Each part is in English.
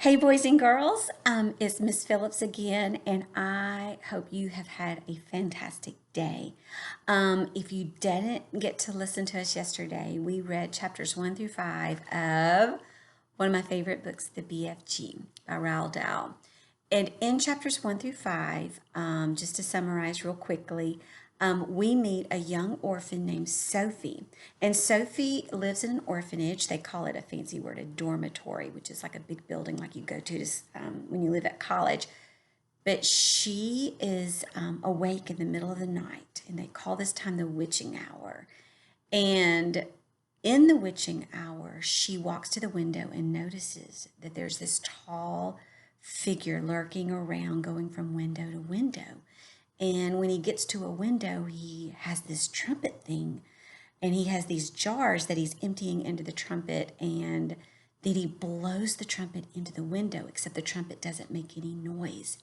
Hey boys and girls, it's Miss Phillips again, and I hope you have had a fantastic day. If you didn't get to listen to us yesterday, we read chapters 1 through 5 of one of my favorite books, The BFG by Roald Dahl. And in chapters 1 through 5, just to summarize real quickly, we meet a young orphan named Sophie. And Sophie lives in an orphanage. They call it a fancy word, a dormitory, which is like a big building like you go to when you live at college. But she is awake in the middle of the night, and they call this time the witching hour. And in the witching hour, she walks to the window and notices that there's this tall figure lurking around, going from window to window. And when he gets to a window, he has this trumpet thing, and he has these jars that he's emptying into the trumpet, and then he blows the trumpet into the window, except the trumpet doesn't make any noise.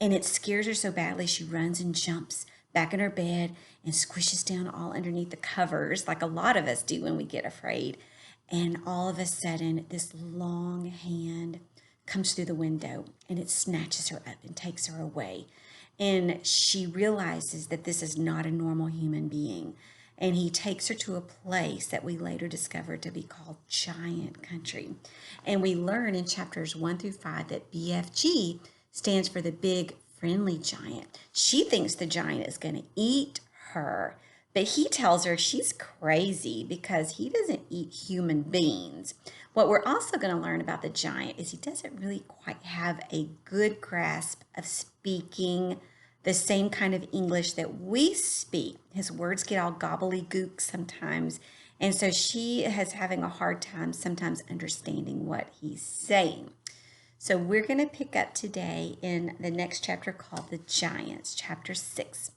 And it scares her so badly, she runs and jumps back in her bed and squishes down all underneath the covers, like a lot of us do when we get afraid. And all of a sudden, this long hand comes through the window, and it snatches her up and takes her away. And she realizes that this is not a normal human being. And he takes her to a place that we later discovered to be called Giant Country. And we learn in chapters 1 through 5 that BFG stands for the Big Friendly Giant. She thinks the giant is going to eat her, but he tells her she's crazy because he doesn't eat human beings. What we're also going to learn about the giant is he doesn't really quite have a good grasp of speaking the same kind of English that we speak. His words get all gobbledygook sometimes, and so she is having a hard time sometimes understanding what he's saying. So we're going to pick up today in the next chapter called The Giants, chapter 6.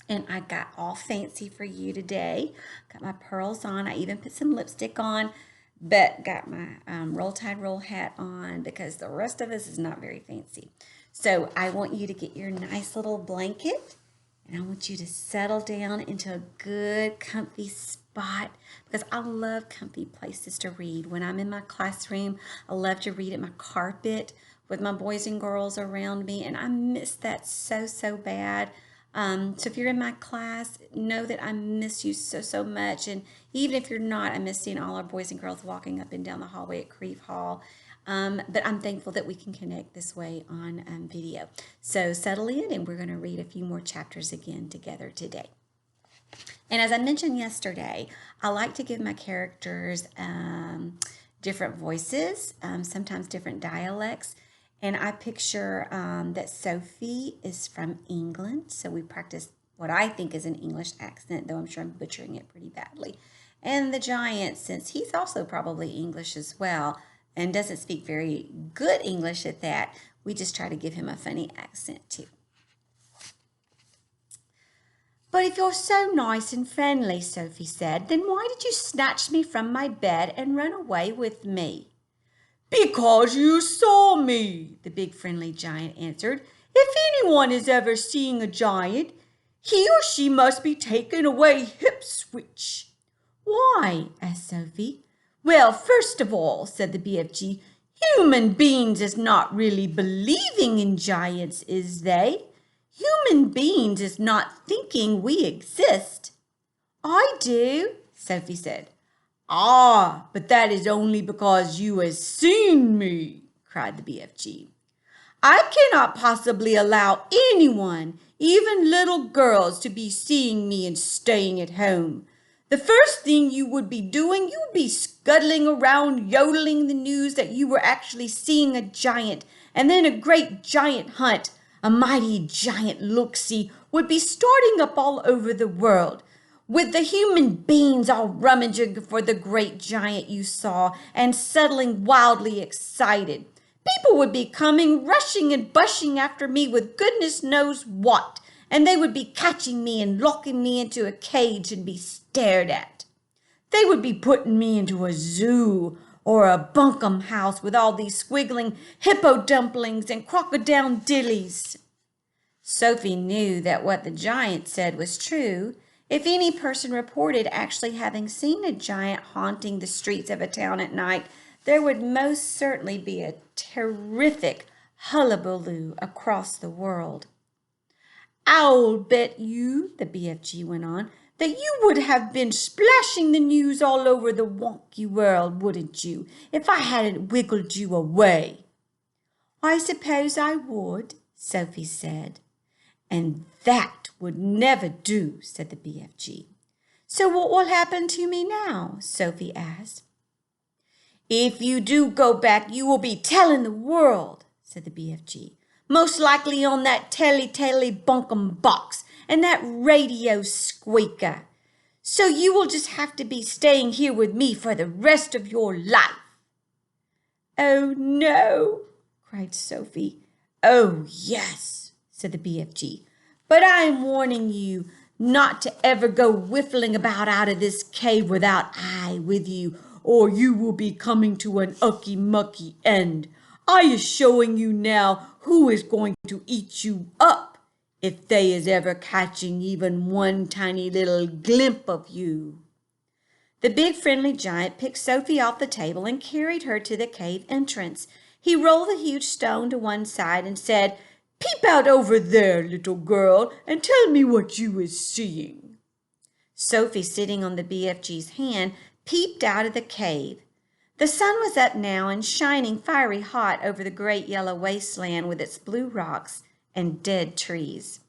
And I got all fancy for you today. Got my pearls on. I even put some lipstick on, but got my Roll Tide Roll hat on because the rest of us is not very fancy. So I want you to get your nice little blanket, and I want you to settle down into a good, comfy spot because I love comfy places to read. When I'm in my classroom, I love to read at my carpet with my boys and girls around me, and I miss that so bad. So if you're in my class, know that I miss you so much. And even if you're not, I miss seeing all our boys and girls walking up and down the hallway at Creve Hall. But I'm thankful that we can connect this way on video. So settle in, and we're going to read a few more chapters again together today. And as I mentioned yesterday, I like to give my characters different voices, sometimes different dialects. And I picture that Sophie is from England. So we practice what I think is an English accent, though I'm sure I'm butchering it pretty badly. And the giant, since he's also probably English as well, and doesn't speak very good English at that, we just try to give him a funny accent too. "But if you're so nice and friendly," Sophie said, "then why did you snatch me from my bed and run away with me?" "Because you saw me," the big friendly giant answered. "If anyone is ever seeing a giant, he or she must be taken away hip-switch." "Why?" asked Sophie. "Well, first of all," said the BFG, "human beings is not really believing in giants, is they? Human beings is not thinking we exist." "I do," Sophie said. "Ah, but that is only because you have seen me," cried the BFG. "I cannot possibly allow anyone, even little girls, to be seeing me and staying at home. The first thing you would be doing, you would be scuttling around yodeling the news that you were actually seeing a giant, and then a great giant hunt, a mighty giant look-see, would be starting up all over the world, with the human beings all rummaging for the great giant you saw and settling wildly excited. People would be coming, rushing and bushing after me with goodness knows what, and they would be catching me and locking me into a cage and be stared at. They would be putting me into a zoo or a bunkum house with all these squiggling hippo dumplings and crocodile dillies." Sophie knew that what the giant said was true. If any person reported actually having seen a giant haunting the streets of a town at night, there would most certainly be a terrific hullabaloo across the world. "I'll bet you," the BFG went on, "that you would have been splashing the news all over the wonky world, wouldn't you, if I hadn't wiggled you away?" "I suppose I would," Sophie said. "And that would never do," said the BFG. "So what will happen to me now?" Sophie asked. "If you do go back, you will be telling the world," said the BFG. "Most likely on that telly bunkum box and that radio squeaker. So you will just have to be staying here with me for the rest of your life." "Oh, no," cried Sophie. "Oh, yes," said the BFG. "But I am warning you not to ever go whiffling about out of this cave without I with you, or you will be coming to an ucky-mucky end. I is showing you now who is going to eat you up if they is ever catching even one tiny little glimpse of you." The big friendly giant picked Sophie off the table and carried her to the cave entrance. He rolled the huge stone to one side and said, "Peep out over there, little girl, and tell me what you is seeing." Sophie, sitting on the BFG's hand, peeped out of the cave. The sun was up now and shining fiery hot over the great yellow wasteland with its blue rocks and dead trees.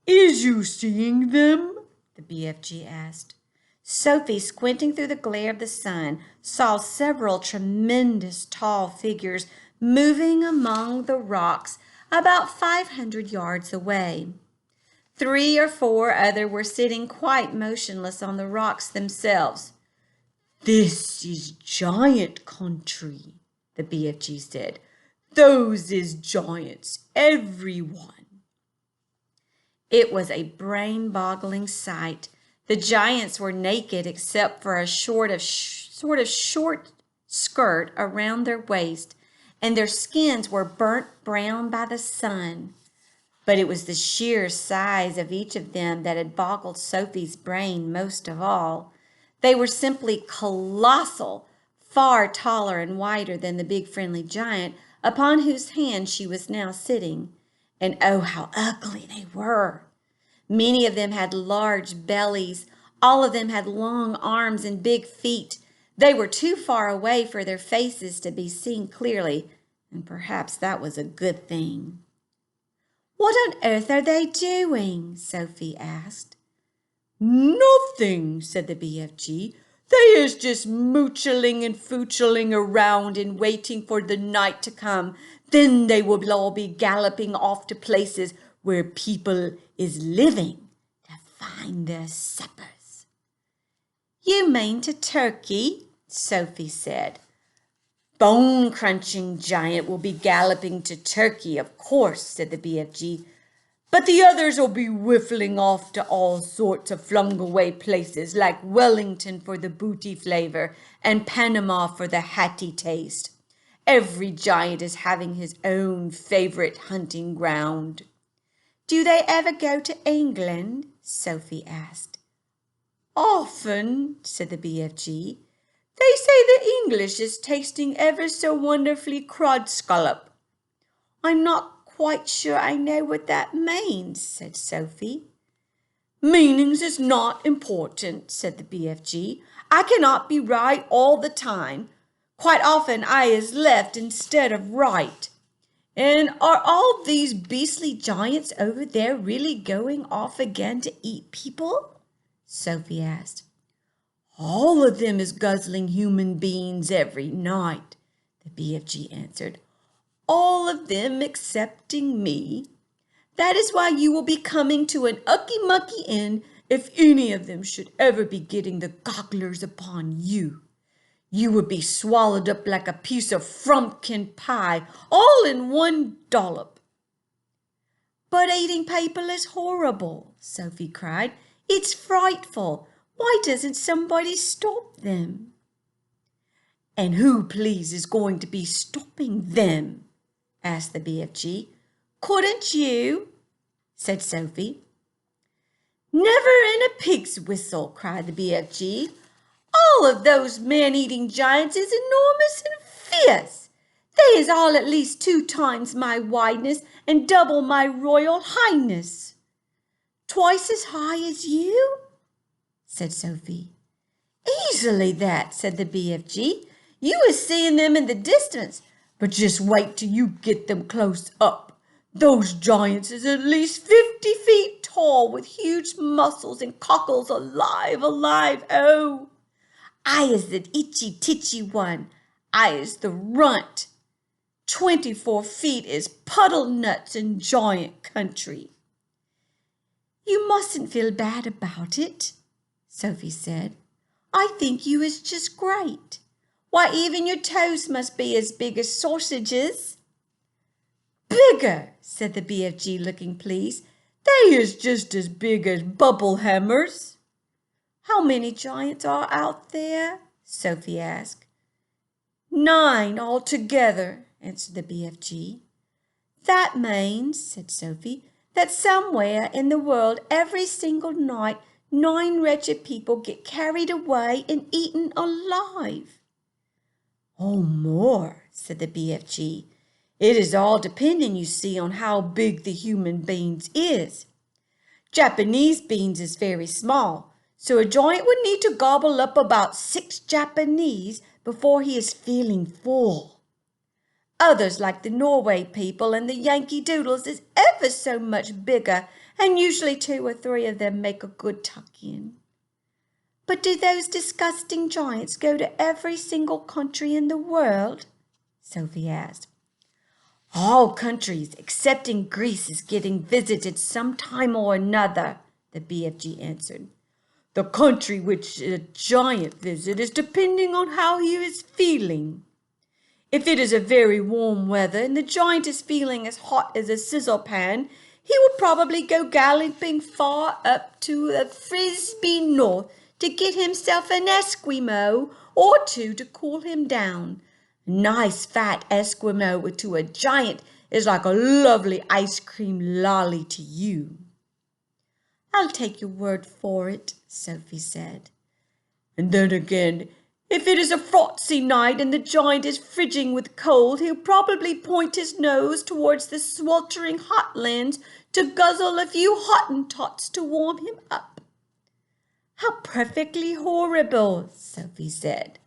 "Is you seeing them?" the BFG asked. Sophie, squinting through the glare of the sun, saw several tremendous tall figures moving among the rocks about 500 yards away. 3 or 4 others were sitting quite motionless on the rocks themselves. "This is giant country," the BFG said. "Those is giants, everyone." It was a brain-boggling sight. The giants were naked except for a sort of short skirt around their waist, and their skins were burnt brown by the sun. But it was the sheer size of each of them that had boggled Sophie's brain most of all. They were simply colossal, far taller and wider than the big friendly giant upon whose hand she was now sitting. And oh, how ugly they were! Many of them had large bellies. All of them had long arms and big feet. They were too far away for their faces to be seen clearly, and perhaps that was a good thing. "What on earth are they doing?" Sophie asked. "Nothing," said the BFG. "They is just moochling and foochling around and waiting for the night to come. Then they will all be galloping off to places where people is living to find their suppers." "You mean to Turkey?" Sophie said. "Bone-crunching giant will be galloping to Turkey, of course," said the BFG. "But the others'll be whiffling off to all sorts of flung-away places like Wellington for the booty flavor and Panama for the hatty taste. Every giant is having his own favorite hunting ground." "Do they ever go to England?" Sophie asked. "Often," said the BFG. "They say the English is tasting ever so wonderfully crod-scallop." "I'm not quite sure I know what that means," said Sophie. "Meanings is not important," said the BFG. "I cannot be right all the time. Quite often I is left instead of right. And are all these beastly giants over there really going off again to eat people?" Sophie asked. "All of them is guzzling human beings every night," the BFG answered. "All of them excepting me. That is why you will be coming to an ucky-mucky end if any of them should ever be getting the gogglers upon you. You would be swallowed up like a piece of frumpkin pie, all in one dollop." "But eating people is horrible," Sophie cried. "It's frightful. Why doesn't somebody stop them?" "And who, please, is going to be stopping them?" asked the BFG. "Couldn't you?" said Sophie. "Never in a pig's whistle," cried the BFG. All of those man-eating giants is enormous and fierce. They is all at least 2 times my wideness and double my royal highness. Twice as high as you? Said Sophie. Easily that, said the BFG. You is seeing them in the distance, but just wait till you get them close up. Those giants is at least 50 feet tall with huge muscles and cockles alive. Oh, I is the itchy-titchy one. I is the runt. 24 feet is puddle nuts in giant country. You mustn't feel bad about it, Sophie said. I think you is just great. Why, even your toes must be as big as sausages. Bigger, said the BFG, looking pleased. They is just as big as bubble hammers. How many giants are out there? Sophie asked. 9 altogether, answered the BFG. That means, said Sophie, that somewhere in the world every single night 9 wretched people get carried away and eaten alive. Oh, more, said the BFG. It is all depending, you see, on how big the human beings is. Japanese beans is very small, so a giant would need to gobble up about 6 Japanese before he is feeling full. Others, like the Norway people and the Yankee Doodles, is ever so much bigger, and usually 2 or 3 of them make a good tuck-in. But do those disgusting giants go to every single country in the world? Sophie asked. All countries excepting Greece is getting visited some time or another, the BFG answered. The country which a giant visit is depending on how he is feeling. If it is a very warm weather and the giant is feeling as hot as a sizzle pan, he will probably go galloping far up to the Frisbee North to get himself an Esquimau or 2 to cool him down. A nice fat Esquimau to a giant is like a lovely ice cream lolly to you. I'll take your word for it, Sophie said. And then again, if it is a frosty night and the giant is fridging with cold, he'll probably point his nose towards the sweltering hot lands to guzzle a few Hottentots to warm him up. How perfectly horrible, Sophie said.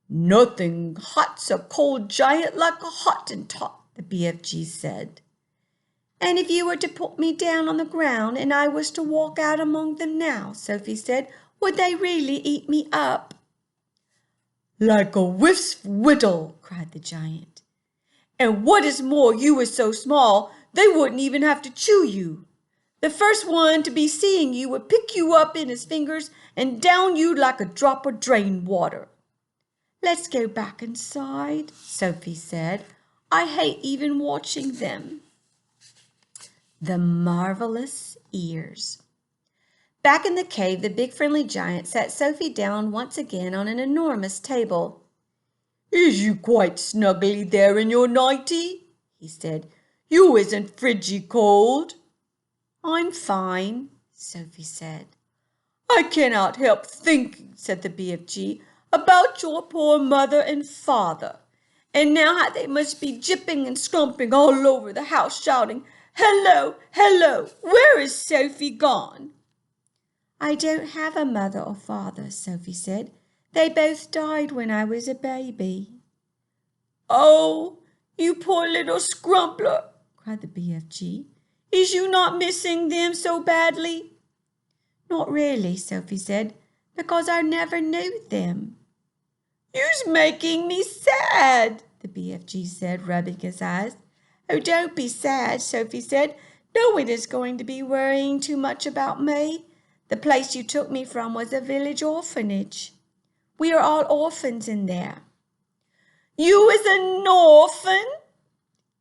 Nothing hots a cold giant like a Hottentot, the BFG said. And if you were to put me down on the ground and I was to walk out among them now, Sophie said, would they really eat me up? Like a whiff's whittle, cried the giant. And what is more, you were so small, they wouldn't even have to chew you. The first one to be seeing you would pick you up in his fingers and down you like a drop of drain water. Let's go back inside, Sophie said. I hate even watching them. The marvelous ears. Back in the cave, the big friendly giant sat Sophie down once again on an enormous table. Is you quite snugly there in your nightie? He said. You isn't fridgy cold. I'm fine, Sophie said. I cannot help thinking, said the BFG, about your poor mother and father. And now how they must be jipping and slumping all over the house, shouting, Hello, hello, where is Sophie gone? I don't have a mother or father, Sophie said. They both died when I was a baby. Oh, you poor little scrumpler, cried the BFG. Is you not missing them so badly? Not really, Sophie said, because I never knew them. You's making me sad, the BFG said, rubbing his eyes. Oh, don't be sad, Sophie said. No one is going to be worrying too much about me. The place you took me from was a village orphanage. We are all orphans in there. You is an orphan?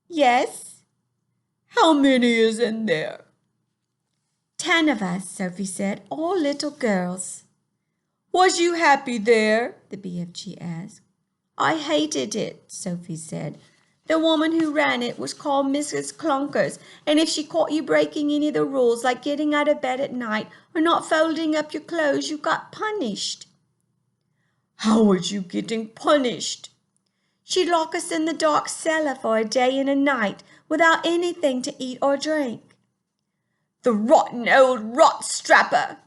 Yes. How many is in there? 10 of us, Sophie said, all little girls. Was you happy there? The BFG asked. I hated it, Sophie said. The woman who ran it was called Mrs. Clunkers, and if she caught you breaking any of the rules, like getting out of bed at night or not folding up your clothes, you got punished. How are you getting punished? She'd lock us in the dark cellar for a day and a night without anything to eat or drink. The rotten old rot-strapper,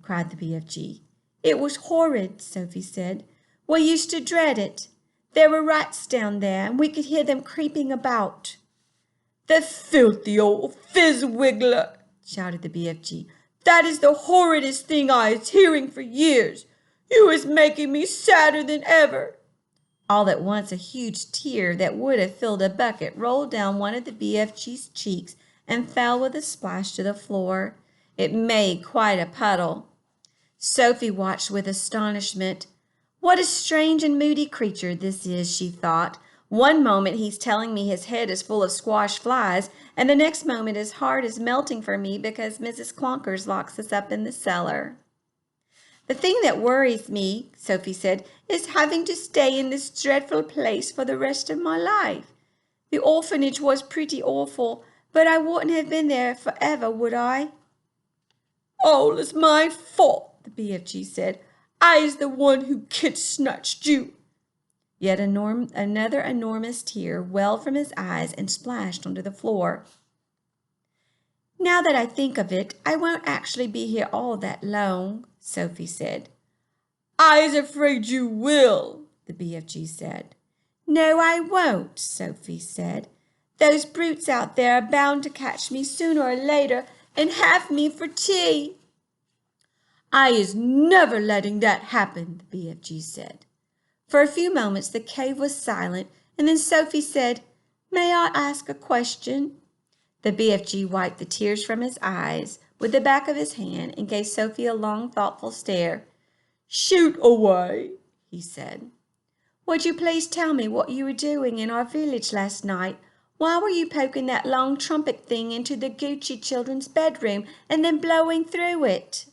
cried the BFG. It was horrid, Sophie said. We used to dread it. There were rats down there, and we could hear them creeping about. The filthy old fizz-wiggler, shouted the BFG. That is the horridest thing I is hearing for years. You is making me sadder than ever. All at once a huge tear that would have filled a bucket rolled down one of the BFG's cheeks and fell with a splash to the floor. It made quite a puddle. Sophie watched with astonishment. What a strange and moody creature this is, she thought. One moment he's telling me his head is full of squash flies, and the next moment his heart is melting for me because Mrs. Clonkers locks us up in the cellar. The thing that worries me, Sophie said, is having to stay in this dreadful place for the rest of my life. The orphanage was pretty awful, but I wouldn't have been there forever, would I? All is my fault, the BFG said. I is the one who kid-snatched you. Yet another enormous tear welled from his eyes and splashed onto the floor. Now that I think of it, I won't actually be here all that long, Sophie said. I's afraid you will, the BFG said. No, I won't, Sophie said. Those brutes out there are bound to catch me sooner or later and have me for tea. I is never letting that happen, the BFG said. For a few moments the cave was silent, and then Sophie said, May I ask a question? The BFG wiped the tears from his eyes with the back of his hand and gave Sophie a long, thoughtful stare. Shoot away, he said. Would you please tell me what you were doing in our village last night? Why were you poking that long trumpet thing into the Gucci children's bedroom and then blowing through it?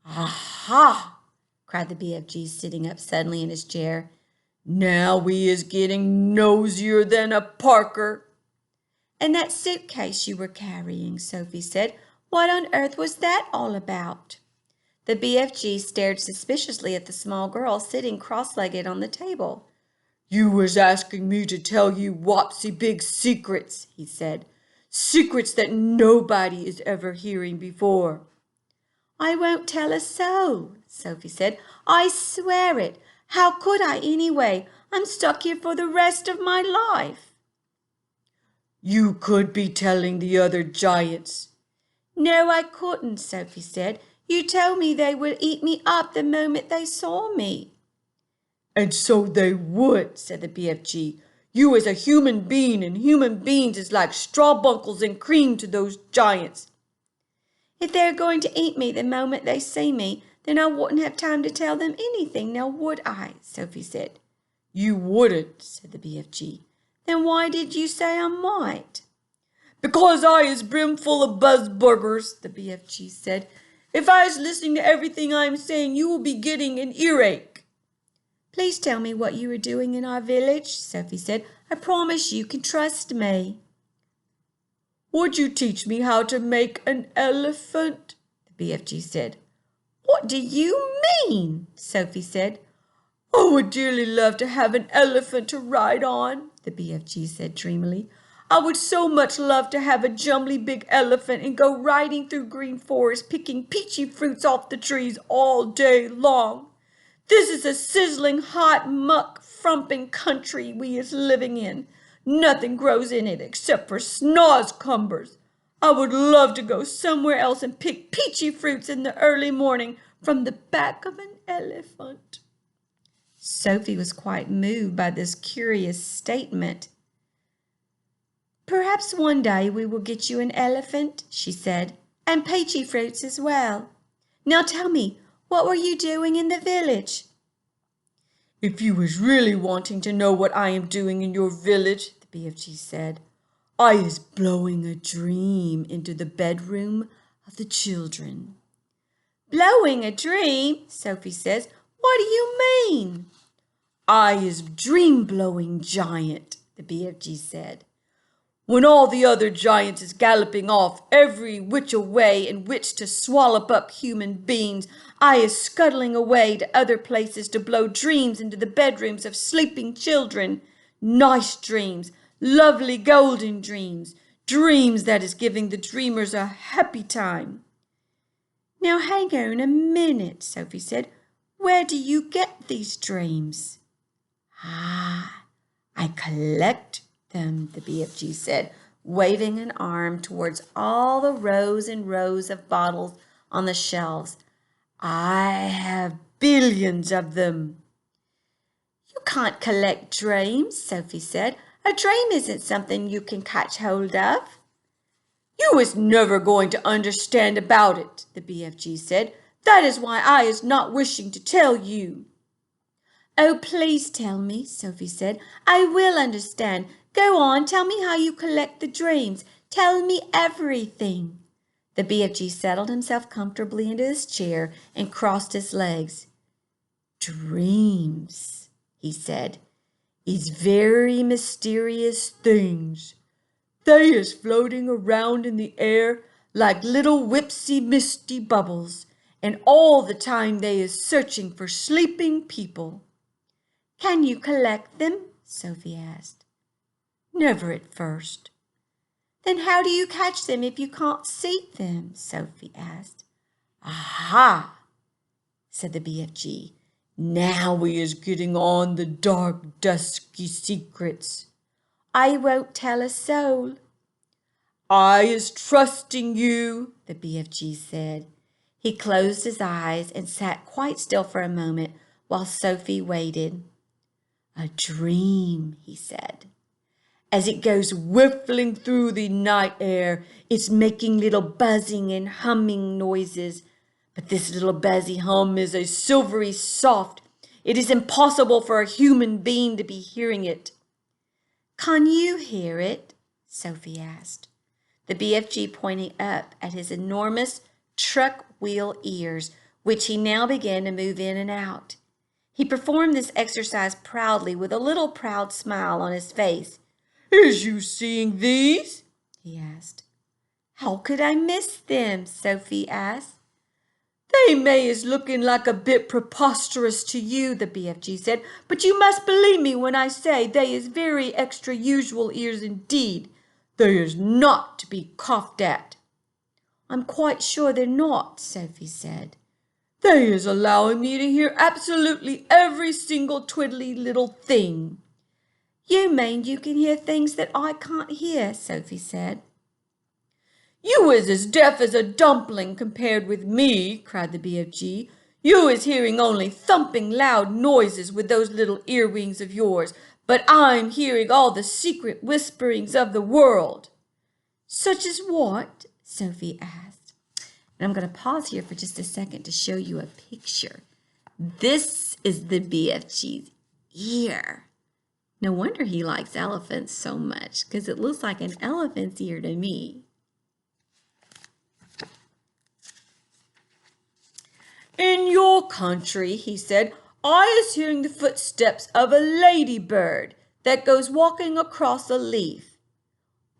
Aha! cried the BFG, sitting up suddenly in his chair. Now we is getting nosier than a Parker. And that suitcase you were carrying, Sophie said. What on earth was that all about? The BFG stared suspiciously at the small girl sitting cross-legged on the table. You was asking me to tell you wopsy big secrets, he said. Secrets that nobody is ever hearing before. I won't tell a soul, Sophie said. I swear it. How could I anyway? I'm stuck here for the rest of my life. You could be telling the other giants. No, I couldn't, Sophie said. You told me they would eat me up the moment they saw me. And so they would, said the BFG. You is a human being, and human beings is like straw buckles and cream to those giants. If they're going to eat me the moment they see me, then I wouldn't have time to tell them anything, now would I? Sophie said. You wouldn't, said the BFG. Then why did you say I might? Because I is brimful of buzzburgers, the BFG said. If I is listening to everything I am saying, you will be getting an earache. Please tell me what you were doing in our village, Sophie said. I promise you can trust me. Would you teach me how to make an elephant? The BFG said. What do you mean? Sophie said. I would dearly love to have an elephant to ride on, the BFG said dreamily. I would so much love to have a jumbly big elephant and go riding through green forests, picking peachy fruits off the trees all day long. This is a sizzling, hot, muck-frumping country we is living in. Nothing grows in it except for snozcumbers. I would love to go somewhere else and pick peachy fruits in the early morning from the back of an elephant. Sophie was quite moved by this curious statement. Perhaps one day we will get you an elephant, she said, and peachy fruits as well. Now tell me, what were you doing in the village? If you was really wanting to know what I am doing in your village, the BFG said, I is blowing a dream into the bedroom of the children. Blowing a dream, Sophie says. What do you mean? I is dream-blowing giant, the BFG said. when all the other giants is galloping off every which a way in which to swallop up human beings, I is scuttling away to other places to blow dreams into the bedrooms of sleeping children. Nice dreams, lovely golden dreams, dreams that is giving the dreamers a happy time." "Now hang on a minute," Sophie said. "Where do you get these dreams?" "Ah, I collect them," the BFG said, waving an arm towards all the rows and rows of bottles on the shelves. "I have billions of them." "You can't collect dreams," Sophie said. "A dream isn't something you can catch hold of." "You is never going to understand about it," the BFG said. "That is why I is not wishing to tell you." "Oh, please tell me," Sophie said. "I will understand. Go on, tell me how you collect the dreams. Tell me everything." The BFG settled himself comfortably into his chair and crossed his legs. "Dreams," he said, "is very mysterious things. They is floating around in the air like little whipsy misty bubbles, and all the time they is searching for sleeping people." "Can you collect them?" Sophie asked. "Never at first." "Then how do you catch them if you can't see them?" Sophie asked. "Aha!" said the BFG. "Now we is getting on the dark, dusky secrets." "I won't tell a soul." "I is trusting you," the BFG said. He closed his eyes and sat quite still for a moment while Sophie waited. "A dream," he said. "As it goes whiffling through the night air, it's making little buzzing and humming noises. But this little buzzy hum is a silvery soft. It is impossible for a human being to be hearing it." "Can you hear it?" Sophie asked. The BFG pointed up at his enormous truck wheel ears, which he now began to move in and out. He performed this exercise proudly with a little proud smile on his face. "Is you seeing these?" he asked. "How could I miss them?" Sophie asked. "They may is looking like a bit preposterous to you," the BFG said, "but you must believe me when I say they is very extra usual ears indeed. They is not to be coughed at." "I'm quite sure they're not," Sophie said. "They is allowing me to hear absolutely every single twiddly little thing." "You mean you can hear things that I can't hear?" Sophie said. "You is as deaf as a dumpling compared with me," cried the BFG. "You is hearing only thumping loud noises with those little earwings of yours, but I'm hearing all the secret whisperings of the world." "Such as what?" Sophie asked. And I'm going to pause here for just a second to show you a picture. This is the BFG's ear. No wonder he likes elephants so much, because it looks like an elephant's ear to me. "In your country," he said, "I is hearing the footsteps of a ladybird that goes walking across a leaf."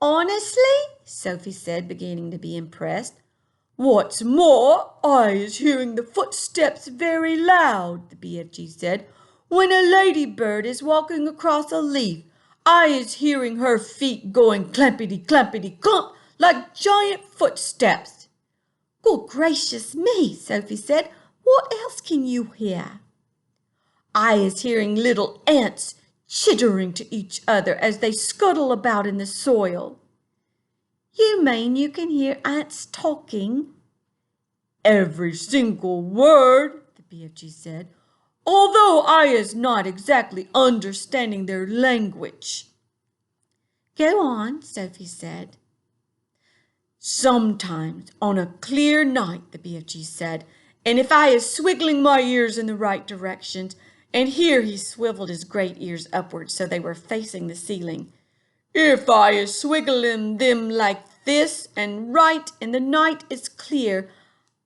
"Honestly?" Sophie said, beginning to be impressed. "What's more, I is hearing the footsteps very loud," the BFG said. "When a ladybird is walking across a leaf, I is hearing her feet going clampity, clampity, clump, like giant footsteps." "Good gracious me," Sophie said. "What else can you hear?" "I is hearing little ants chittering to each other as they scuttle about in the soil." "You mean you can hear ants talking?" "Every single word," the BFG said, "although I is not exactly understanding their language." "Go on," Sophie said. "Sometimes on a clear night," the BFG said, "and if I is swiggling my ears in the right directions," and here he swiveled his great ears upwards so they were facing the ceiling, "if I is swiggling them like this and right and the night is clear,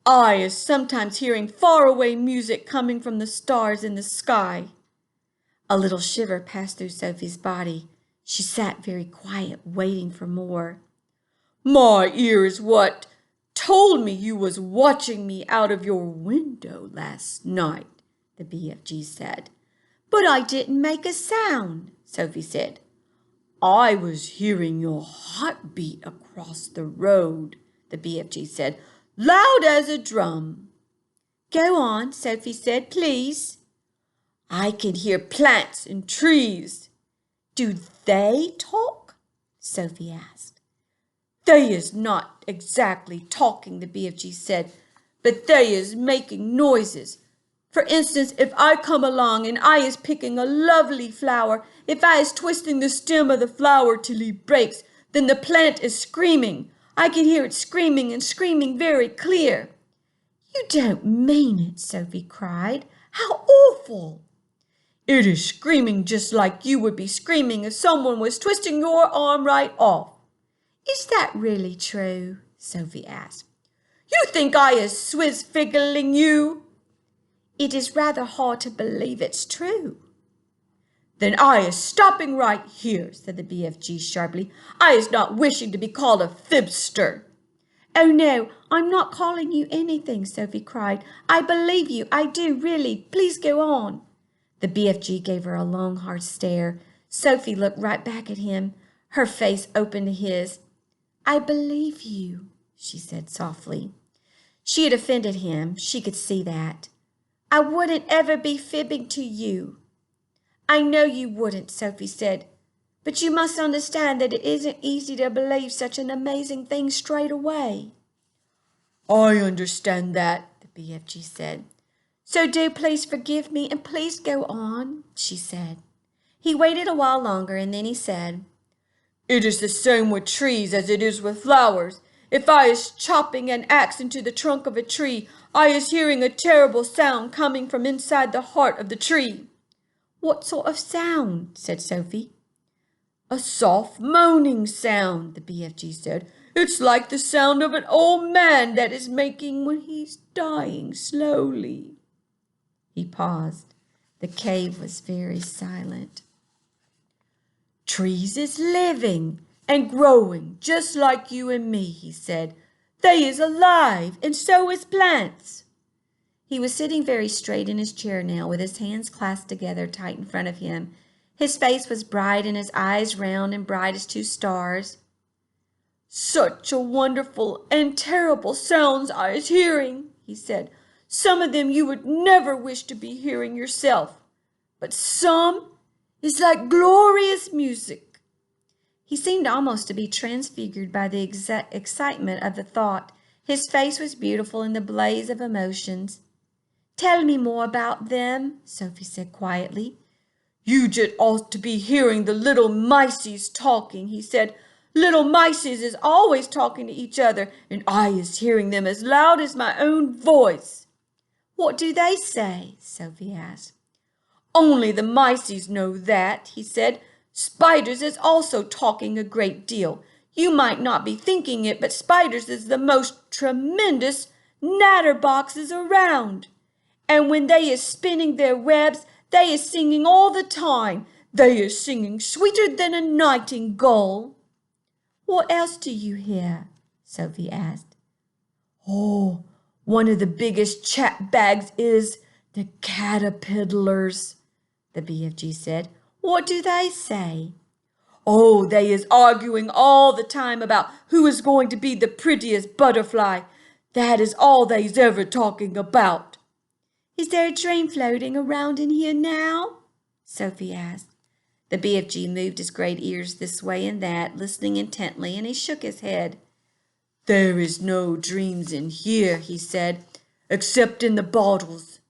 I is sometimes hearing faraway music coming from the stars in the sky." A little shiver passed through Sophie's body. She sat very quiet, waiting for more. My ears what told me you was watching me out of your window last night, the BFG said. But I didn't make a sound, Sophie said. I was hearing your heartbeat across the road, the BFG said, loud as a drum. Go on, Sophie said, please. I can hear plants and trees. Do they talk? Sophie asked. They is not exactly talking, the BFG said, but they is making noises. For instance, if I come along and I is picking a lovely flower, if I is twisting the stem of the flower till he breaks, then the plant is screaming. I can hear it screaming and screaming very clear. You don't mean it, Sophie cried. How awful! It is screaming just like you would be screaming if someone was twisting your arm right off. Is that really true? Sophie asked. You think I is swizz-figgling you? It is rather hard to believe it's true. Then I is stopping right here, said the BFG sharply. I is not wishing to be called a fibster. Oh, no, I'm not calling you anything, Sophie cried. I believe you. I do, really. Please go on. The BFG gave her a long, hard stare. Sophie looked right back at him, her face open to his. I believe you, she said softly. She had offended him. She could see that. I wouldn't ever be fibbing to you. I know you wouldn't, Sophie said, but you must understand that it isn't easy to believe such an amazing thing straight away. I understand that, the BFG said. So do please forgive me and please go on, she said. He waited a while longer and then he said, It is the same with trees as it is with flowers. If I is chopping an axe into the trunk of a tree, I is hearing a terrible sound coming from inside the heart of the tree. What sort of sound? Said Sophie. A soft moaning sound, the BFG said. It's like the sound of an old man that is making when he's dying slowly. He paused. The cave was very silent. Trees is living and growing just like you and me, he said. They is alive, and so is plants. He was sitting very straight in his chair now, with his hands clasped together tight in front of him. His face was bright and his eyes round and bright as two stars. Such a wonderful and terrible sounds I is hearing, he said. Some of them you would never wish to be hearing yourself, but some is like glorious music. He seemed almost to be transfigured by the excitement of the thought. His face was beautiful in the blaze of emotions. Tell me more about them, Sophie said quietly. You just ought to be hearing the little mices talking, he said. Little mices is always talking to each other, and I is hearing them as loud as my own voice. What do they say? Sophie asked. Only the mices know that, he said. Spiders is also talking a great deal. You might not be thinking it, but spiders is the most tremendous natterboxes around. And when they is spinning their webs, they is singing all the time. They is singing sweeter than a nightingale. What else do you hear? Sophie asked. Oh, one of the biggest chat bags is the caterpillars, the BFG said. What do they say? Oh, they is arguing all the time about who is going to be the prettiest butterfly. That is all they's ever talking about. Is there a dream floating around in here now? Sophie asked. The BFG moved his great ears this way and that, listening intently, and he shook his head. There is no dreams in here, he said, except in the bottles.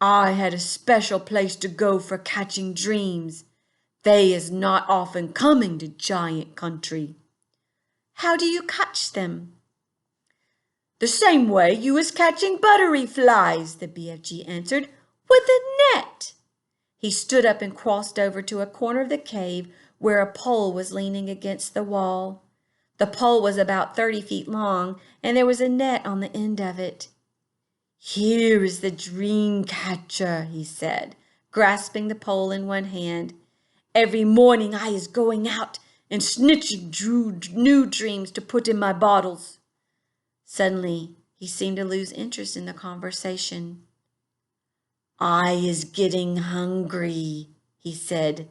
I had a special place to go for catching dreams. They is not often coming to giant country. How do you catch them? The same way you is catching buttery flies, the BFG answered, with a net. He stood up and crossed over to a corner of the cave where a pole was leaning against the wall. The pole was about 30 feet long, and there was a net on the end of it. Here is the dream catcher, he said, grasping the pole in one hand. Every morning I is going out and snitching new dreams to put in my bottles. Suddenly, he seemed to lose interest in the conversation. I is getting hungry, he said.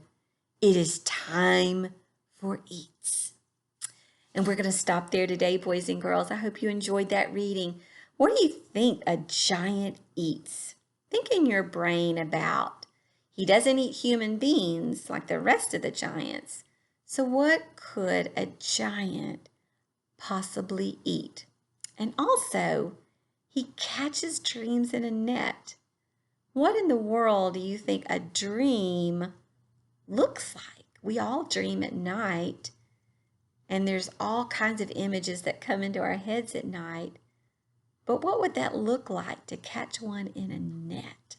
It is time for eats. And we're going to stop there today, boys and girls. I hope you enjoyed that reading. What do you think a giant eats? Think in your brain about. He doesn't eat human beings like the rest of the giants. So what could a giant possibly eat? And also, he catches dreams in a net. What in the world do you think a dream looks like? We all dream at night, and there's all kinds of images that come into our heads at night. But what would that look like to catch one in a net?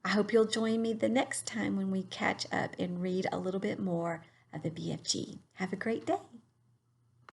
I hope you'll join me the next time when we catch up and read a little bit more of the BFG. Have a great day.